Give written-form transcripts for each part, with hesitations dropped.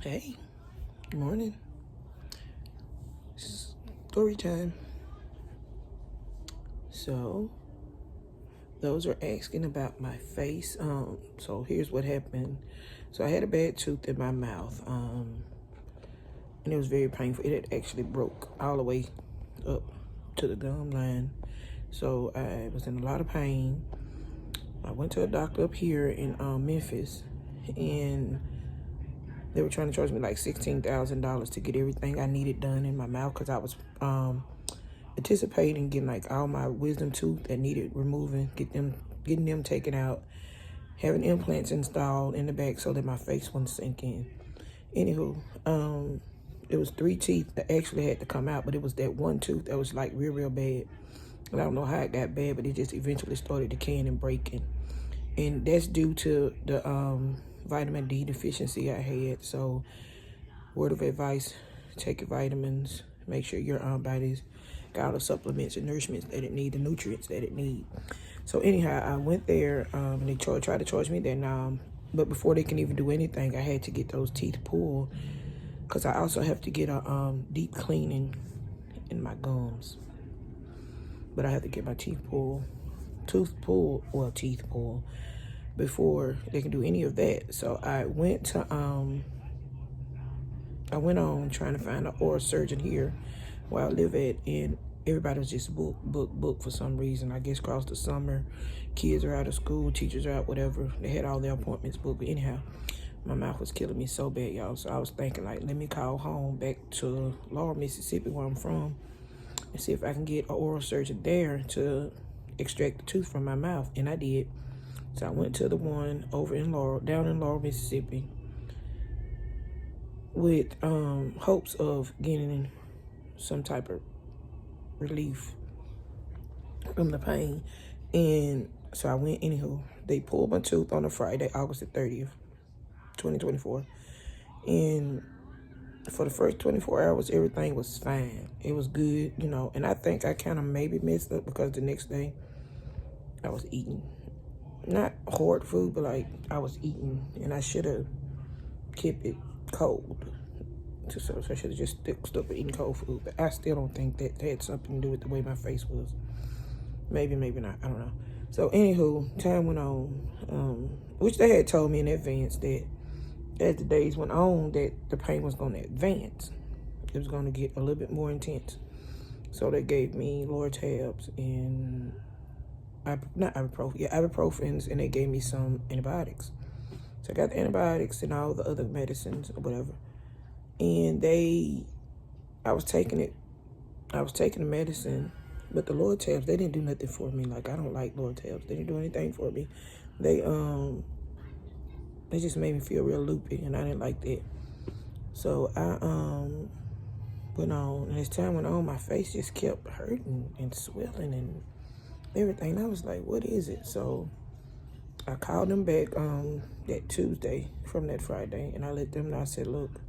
Hey, good morning. Story time. So, those are asking about my face. So here's what happened. So I had a bad tooth in my mouth. And it was very painful. It had actually broke all the way up to the gum line. So I was in a lot of pain. I went to a doctor up here in Memphis, and they were trying to charge me like $16,000 to get everything I needed done in my mouth because I was anticipating getting like all my wisdom tooth that needed removing, getting them taken out, having implants installed in the back so that my face wouldn't sink in. Anywho, it was 3 teeth that actually had to come out, but it was that one tooth that was like real bad. And I don't know how it got bad, but it just eventually started decaying and breaking. And that's due to the vitamin D deficiency I had. So, word of advice, take your vitamins, make sure your body's got all the supplements and nourishments that it needs, the nutrients that it needs. So anyhow, I went there, and they tried to charge me there now. But before they can even do anything, I had to get those teeth pulled because I also have to get a deep cleaning in my gums. But I have to get my teeth pulled before they can do any of that. So I went on trying to find an oral surgeon here where I live at, and everybody was just booked for some reason. I guess across the summer, kids are out of school, teachers are out, whatever. They had all their appointments booked. But anyhow, my mouth was killing me so bad, y'all. So I was thinking, like, let me call home back to Laurel, Mississippi, where I'm from, and see if I can get an oral surgeon there to extract the tooth from my mouth. And I did. So I went to the one over in down in Laurel, Mississippi, with hopes of getting some type of relief from the pain. And so I went anywho. They pulled my tooth on a Friday, August the 30th, 2024. And for the first 24 hours, everything was fine. It was good, and I think I kind of maybe messed up because the next day I was eating, not hard food, but like I was eating, and I should have kept it cold. So I should have just stuck with eating cold food. But I still don't think that had something to do with the way my face was. Maybe not. I don't know. So anywho, time went on, which they had told me in advance that as the days went on, that the pain was going to advance. It was going to get a little bit more intense. So they gave me Lortabs and ibuprofens, and they gave me some antibiotics. So I got the antibiotics and all the other medicines or whatever. And I was taking the medicine, but the Lortabs, they didn't do nothing for me. Like, I don't like Lortabs. They didn't do anything for me. They just made me feel real loopy, and I didn't like that. So I went on, and as time went on, my face just kept hurting and swelling and everything. I was like, what is it? So I called them back that Tuesday from that Friday, and I let them know. I said, look,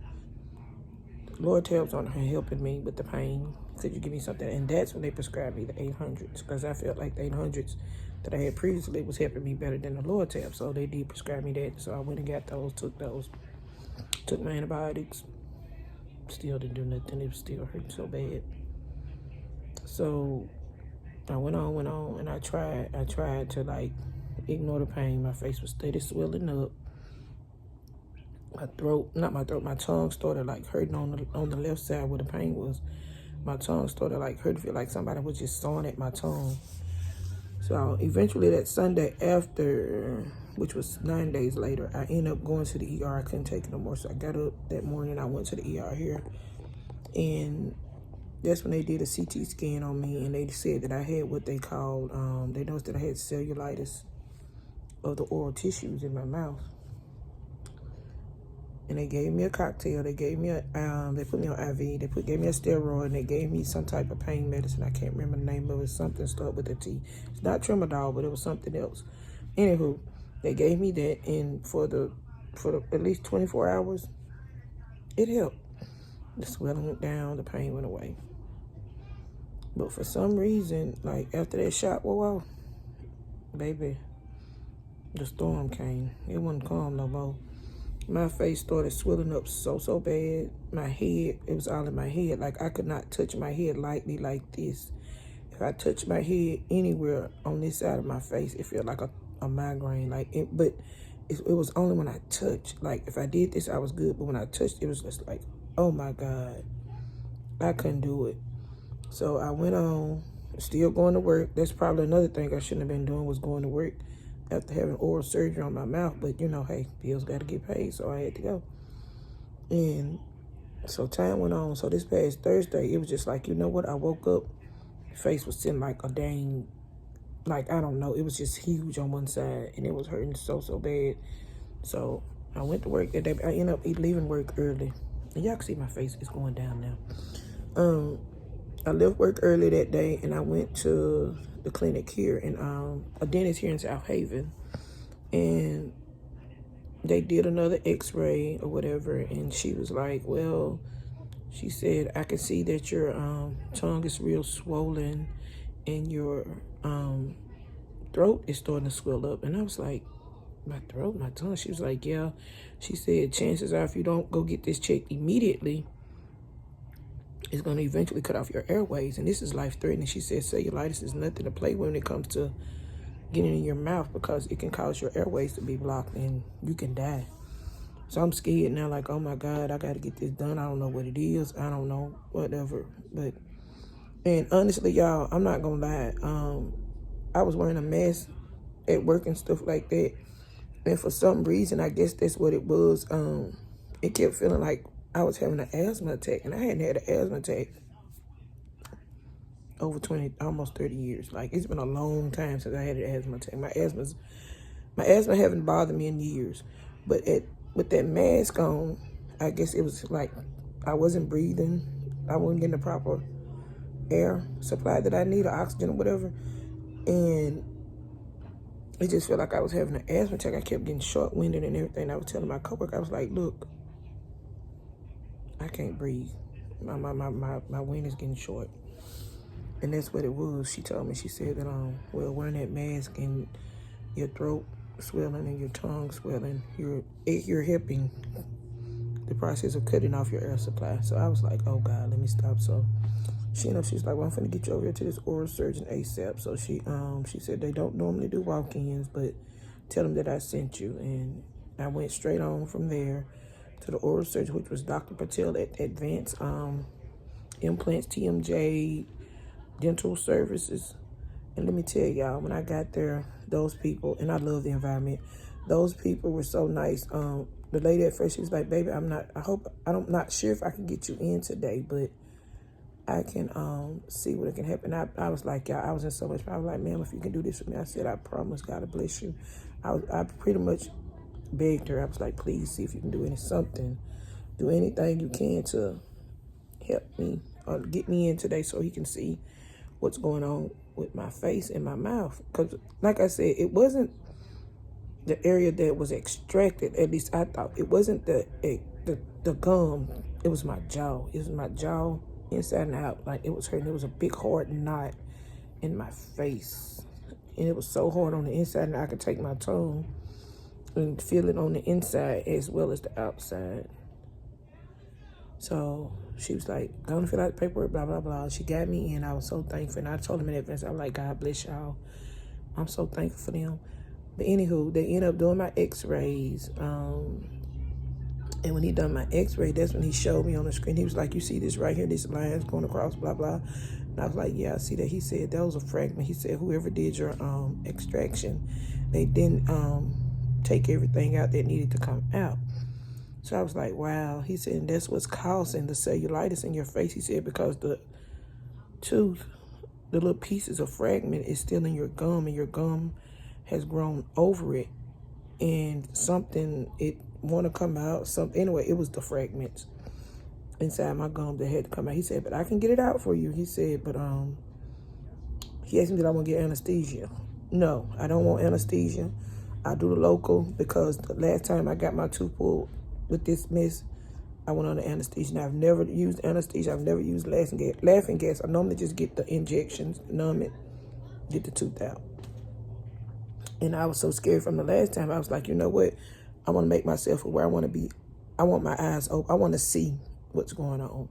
Lortabs aren't helping me with the pain. Could you give me something? And that's when they prescribed me the 800s, because I felt like the 800s that I had previously was helping me better than the Lortabs. So they did prescribe me that. So I went and got those, took my antibiotics. Still didn't do nothing. It was still hurting so bad. So I went on, and I tried to like ignore the pain. My face was steady swelling up. My tongue started like hurting on the left side where the pain was. My tongue started like hurting, feel like somebody was just sawing at my tongue. So eventually that Sunday after, which was 9 days later, I ended up going to the ER. I couldn't take it no more. So I got up that morning, I went to the ER here, and that's when they did a CT scan on me, and they said that I had what they called, they noticed that I had cellulitis of the oral tissues in my mouth. And they gave me a cocktail. They gave me they put me on IV. They gave me a steroid, and they gave me some type of pain medicine. I can't remember the name of it. Something started with a T. It's not Tramadol, but it was something else. Anywho, they gave me that, and for at least 24 hours, it helped. The swelling went down, the pain went away. But for some reason, like after that shot wore off, baby, the storm came. It wouldn't calm no more. my face started swelling up so bad. My head, it was all in my head. Like, I could not touch my head lightly like this. If I touch my head anywhere on this side of my face, it felt like a migraine. Like, but it was only when I touched. Like, if I did this, I was good. But when I touched, it was just like, oh my God, I couldn't do it. So I went on, still going to work. That's probably another thing I shouldn't have been doing, was going to work after having oral surgery on my mouth. But, you know, hey, bills got to get paid, so I had to go. And so time went on. So this past Thursday, it was just like, you know what? I woke up, face was sitting like a dang, like, I don't know. It was just huge on one side, and it was hurting so bad. So I went to work that day. I ended up leaving work early. And y'all can see my face is going down now. I left work early that day, and I went to the clinic here, and a dentist here in South Haven, and they did another x-ray or whatever, and she was like, well, she said, I can see that your tongue is real swollen, and your throat is starting to swell up. And I was like, my throat, my tongue? She was like, yeah. She said, chances are, if you don't go get this checked immediately, it's going to eventually cut off your airways, and this is life-threatening. She said cellulitis is nothing to play with when it comes to getting in your mouth, because it can cause your airways to be blocked and you can die. So I'm scared now, like, oh my God, I got to get this done. I don't know what it is. I don't know, whatever. But, and honestly, y'all, I'm not going to lie. I was wearing a mask at work and stuff like that, and for some reason, I guess that's what it was. It kept feeling like I was having an asthma attack, and I hadn't had an asthma attack over 20, almost 30 years. Like, it's been a long time since I had an asthma attack. My asthma haven't bothered me in years, but with that mask on, I guess it was like I wasn't breathing. I wasn't getting the proper air supply that I need, or oxygen or whatever, and it just felt like I was having an asthma attack. I kept getting short-winded and everything. I was telling my coworker, I was like, look, I can't breathe. My wind is getting short. And that's what it was. She told me, she said that, well, wearing that mask and your throat swelling and your tongue swelling, you're helping the process of cutting off your air supply. So I was like, oh God, let me stop. So she was like, well, I'm finna get you over here to this oral surgeon ASAP. So she said they don't normally do walk-ins, but tell them that I sent you. And I went straight on from there to the oral surgeon, which was Dr. Patel at Advanced Implants, TMJ, Dental Services. And let me tell y'all, when I got there, those people, and I love the environment, those people were so nice. The lady at first, she was like, baby, I'm not sure if I can get you in today, but I can see what it can happen. I was like, y'all, I was in so much pain. I was like, ma'am, if you can do this for me. I said, I promise, God bless you. I pretty much begged her. I was like, please see if you can do something. Do anything you can to help me or get me in today so he can see what's going on with my face and my mouth. Because, like I said, it wasn't the area that was extracted. At least I thought. It wasn't the gum. It was my jaw. It was my jaw inside and out. Like, it was hurting. It was a big hard knot in my face. And it was so hard on the inside, and I could take my tongue and feel it on the inside as well as the outside. So she was like, go and fill out the paperwork, blah, blah, blah. She got me in. I was so thankful. And I told them in advance, I was like, God bless y'all. I'm so thankful for them. But anywho, they ended up doing my x-rays. And when he done my x-ray, that's when he showed me on the screen. He was like, you see this right here, this line's going across, blah, blah. And I was like, yeah, I see that. He said, that was a fragment. He said, whoever did your extraction, they didn't take everything out that needed to come out. So I was like, wow. He said, and that's what's causing the cellulitis in your face. He said, because the tooth, the little pieces of fragment is still in your gum, and your gum has grown over it. And something, it want to come out. Anyway, it was the fragments inside my gum that had to come out. He said, but I can get it out for you. He said, but he asked me, did I want to get anesthesia? No, I don't want anesthesia. I do the local, because the last time I got my tooth pulled with this mess, I went under anesthesia. Now, I've never used anesthesia. I've never used laughing gas. I normally just get the injections, numb it, get the tooth out. And I was so scared from the last time. I was like, you know what? I want to make myself aware. I want my eyes open. I want to see what's going on.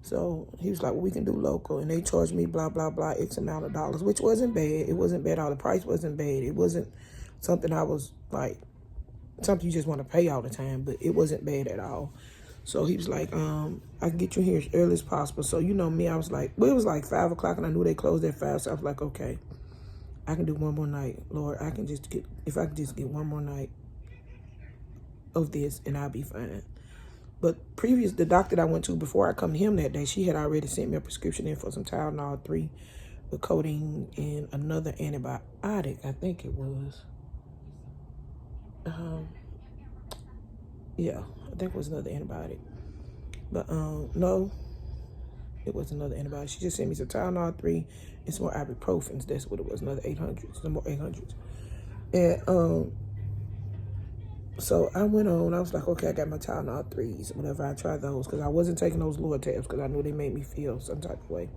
So he was like, well, we can do local. And they charged me blah, blah, blah, X amount of dollars, which wasn't bad. It wasn't bad. All the price wasn't bad. It wasn't something I was like, something you just want to pay all the time, but it wasn't bad at all. So he was like, I can get you here as early as possible. So you know me, I was like, well, it was like 5 o'clock and I knew they closed at 5. So I was like, okay, I can do one more night. Lord, if I can just get one more night of this and I'll be fine. But the doctor that I went to before I come to him that day, she had already sent me a prescription in for some Tylenol 3 with codeine and another antibiotic, I think it was. Yeah, I think it was another antibiotic. But no, it was another antibiotic. She just sent me some Tylenol 3 and some more ibuprofens. That's what it was, another 800s, some more 800s. And so I went on. I was like, okay, I got my Tylenol 3s. Whenever I tried those, because I wasn't taking those lower tabs because I knew they made me feel some type of way.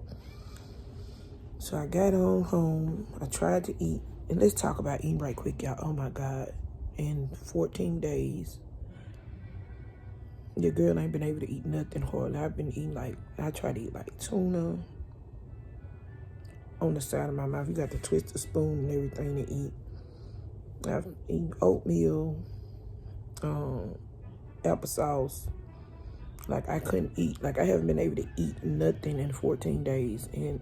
So I got on home. I tried to eat. And let's talk about eating right quick, y'all. Oh, my God. In 14 days, your girl ain't been able to eat nothing hardly. I've been eating I try to eat like tuna on the side of my mouth. You got to twist the spoon and everything to eat. I've eaten oatmeal, applesauce. Like I couldn't eat. Like I haven't been able to eat nothing in 14 days. And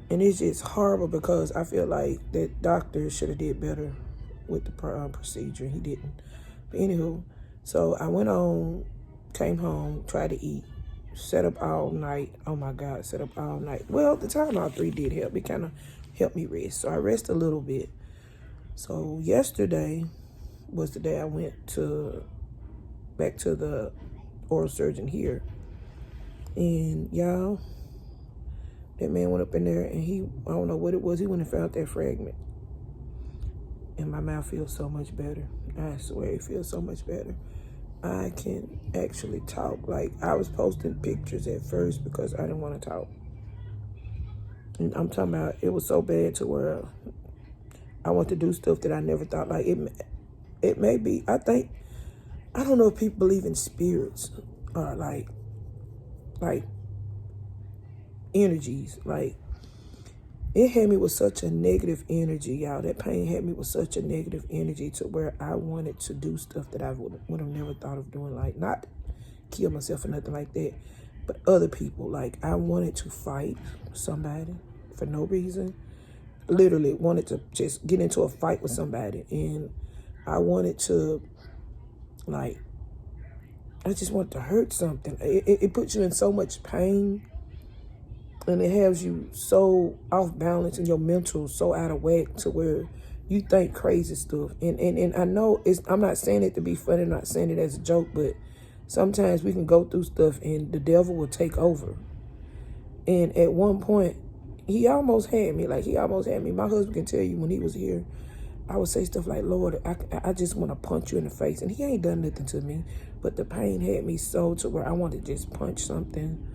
it's just horrible because I feel like that doctor should have did better with the procedure. He didn't. But anywho, so I went on, came home, tried to eat, sat up all night. Oh my God, sat up all night. Well, the Tylenol 3 did help. It kind of helped me rest. So I rested a little bit. So yesterday was the day I went back to the oral surgeon here. And y'all, that man went up in there and I don't know what it was. He went and found that fragment. And my mouth feels so much better. I swear it feels so much better. I can actually talk. Like I was posting pictures at first because I didn't want to talk. And I'm talking about it was so bad to where I want to do stuff that I never thought. Like it may be, I don't know if people believe in spirits or like energies. Like it had me with such a negative energy, y'all. That pain had me with such a negative energy to where I wanted to do stuff that I would have never thought of doing. Like not kill myself or nothing like that, but other people. Like I wanted to fight somebody for no reason. Literally wanted to just get into a fight with somebody. And I wanted to, like, I just wanted to hurt something. It puts you in so much pain. And it has you so off balance and your mental so out of whack to where you think crazy stuff. And I know I'm not saying it to be funny, I'm not saying it as a joke, but sometimes we can go through stuff and the devil will take over. And at one point, he almost had me. Like, he almost had me. My husband can tell you when he was here, I would say stuff like, Lord, I just want to punch you in the face. And he ain't done nothing to me. But the pain had me so to where I wanted to just punch something.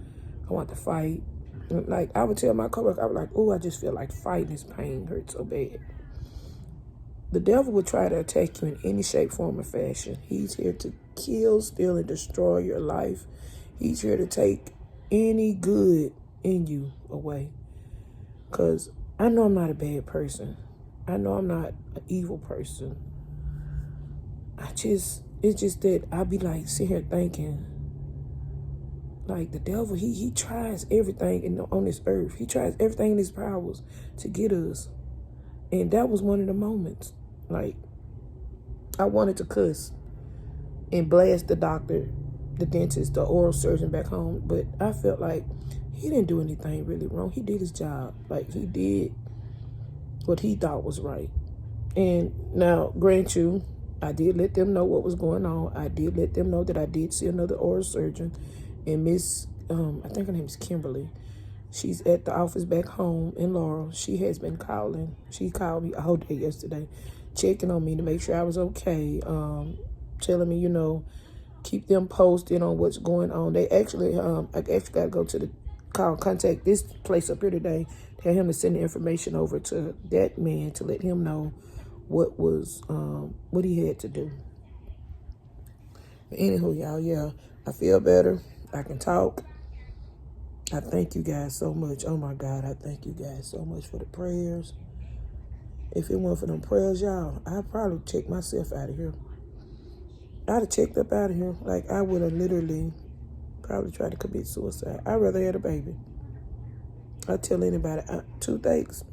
I want to fight. Like, I would tell my coworker, I was like, oh, I just feel like fighting. This pain hurts so bad. The devil will try to attack you in any shape, form, or fashion. He's here to kill, steal, and destroy your life. He's here to take any good in you away. Because I know I'm not a bad person. I know I'm not an evil person. It's just that I be like sitting here thinking, like the devil, he tries everything on this earth. He tries everything in his powers to get us. And that was one of the moments. Like, I wanted to cuss and blast the doctor, the dentist, the oral surgeon back home. But I felt like he didn't do anything really wrong. He did his job. Like, he did what he thought was right. And now, grant you, I did let them know what was going on. I did let them know that I did see another oral surgeon. And Miss, I think her name is Kimberly. She's at the office back home in Laurel. She has been calling. She called me all day yesterday, checking on me to make sure I was okay, telling me, keep them posted on what's going on. They actually, I actually got to go to contact this place up here today, tell him to send the information over to that man to let him know what he had to do. But anywho, y'all, yeah, I feel better. I can talk. I thank you guys so much. Oh my God, I thank you guys so much for the prayers. If it weren't for them prayers, y'all, I'd probably check myself out of here. I'd have checked up out of here. Like, I would have literally probably tried to commit suicide. I'd rather have a baby. I tell anybody, toothaches,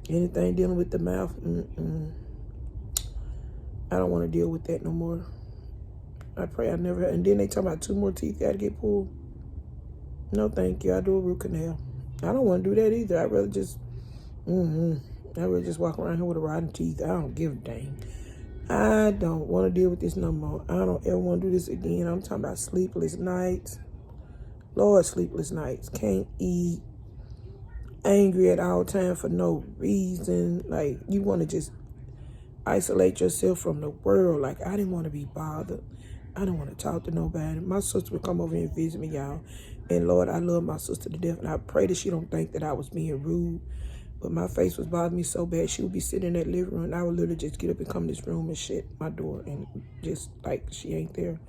anything dealing with the mouth, I don't want to deal with that no more. I pray I never, and then they talk about 2 more teeth got to get pulled. No, thank you. I do a root canal. I don't want to do that either. I'd rather just, I'd rather just walk around here with a rotten teeth. I don't give a dang. I don't want to deal with this no more. I don't ever want to do this again. I'm talking about sleepless nights. Lord, sleepless nights. Can't eat. Angry at all times for no reason. Like, you want to just isolate yourself from the world. Like, I didn't want to be bothered. I don't want to talk to nobody. My sister would come over here and visit me, y'all. And Lord, I love my sister to death. And I pray that she don't think that I was being rude. But my face was bothering me so bad. She would be sitting in that living room, and I would literally just get up and come in this room and shut my door, and just like she ain't there.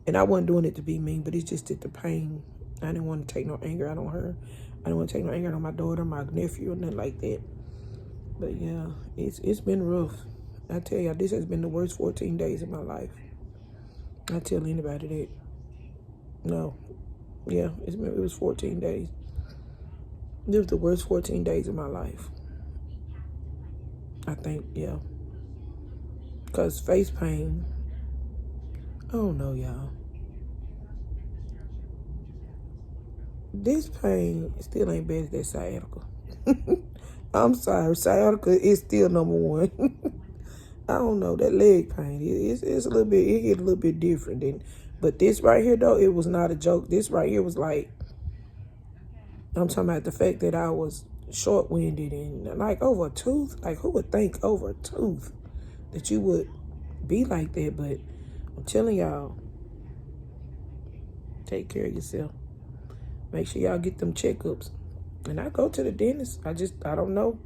And I wasn't doing it to be mean, but it's just that the pain. I didn't want to take no anger out on her. I didn't want to take no anger out on my daughter, my nephew, or nothing like that. But yeah, it's been rough. I tell y'all, this has been the worst 14 days of my life. I tell anybody that. No. Yeah, it was 14 days. It was the worst 14 days of my life. I think, yeah. Because face pain, I don't know, y'all. This pain still ain't bad as that sciatica. I'm sorry, sciatica is still number one. I don't know, that leg pain, it's a little bit, it hit a little bit different than, but this right here though, it was not a joke. This right here was like, I'm talking about the fact that I was short-winded and like over a tooth. Like, who would think over a tooth that you would be like that? But I'm telling y'all, take care of yourself. Make sure y'all get them checkups. And I go to the dentist. I don't know.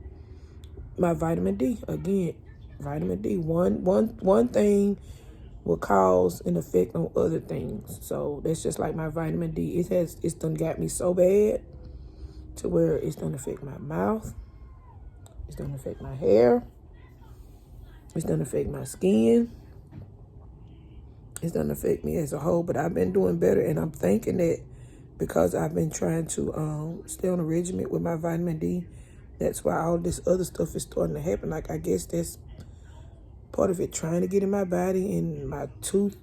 My vitamin D, again, vitamin D. One thing will cause an effect on other things. So that's just like my vitamin D. It's done got me so bad to where it's gonna affect my mouth. It's gonna affect my hair. It's gonna affect my skin. It's gonna affect me as a whole. But I've been doing better, and I'm thinking that because I've been trying to stay on a regimen with my vitamin D, that's why all this other stuff is starting to happen. Like, I guess that's part of it, trying to get in my body and my tooth.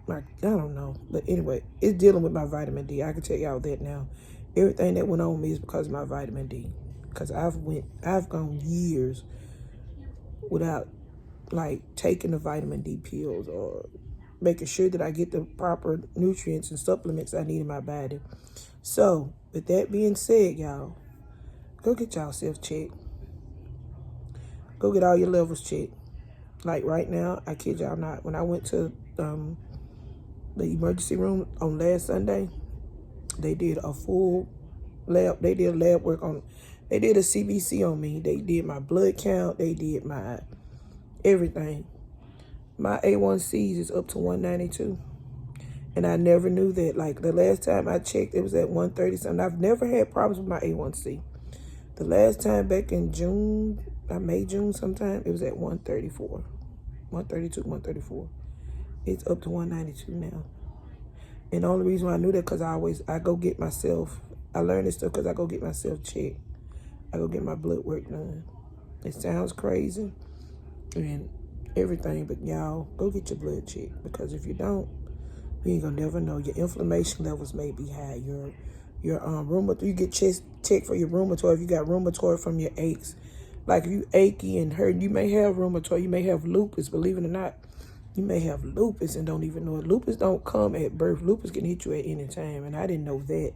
I don't know. But anyway, it's dealing with my vitamin D. I can tell y'all that now. Everything that went on with me is because of my vitamin D. Because I've gone years without like taking the vitamin D pills or making sure that I get the proper nutrients and supplements I need in my body. So, with that being said, y'all, go get y'all self checked. Go get all your levels checked. Like right now, I kid y'all not, when I went to the emergency room on last Sunday, they did a full lab. They did lab work on, they did a CBC on me. They did my blood count. They did my everything. My A1Cs is up to 192. And I never knew that. Like, the last time I checked, it was at 130 something. I've never had problems with my A1C. The last time back in June, June sometime, it was at 134. 132, 134. It's up to 192 now. And the only reason why I knew that because I go get myself, I learned this stuff because I go get myself checked. I go get my blood work done. It sounds crazy and everything, but y'all, go get your blood checked, because if you don't, you ain't gonna never know. Your inflammation levels may be high. Your rheumatoid, you get chest checked for your rheumatoid if you got rheumatoid from your aches. Like, if you achy and hurt, you may have rheumatoid, you may have lupus, believe it or not. You may have lupus and don't even know it. Lupus don't come at birth. Lupus can hit you at any time, and I didn't know that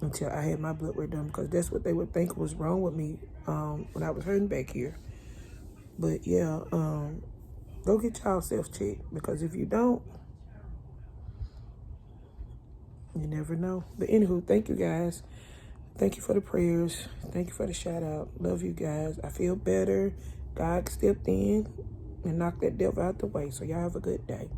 until I had my blood work done, because that's what they would think was wrong with me when I was hurting back here. But yeah, go get y'all self checked, because if you don't, you never know. But anywho, thank you guys. Thank you for the prayers. Thank you for the shout out. Love you guys. I feel better. God stepped in and knocked that devil out the way. So y'all have a good day.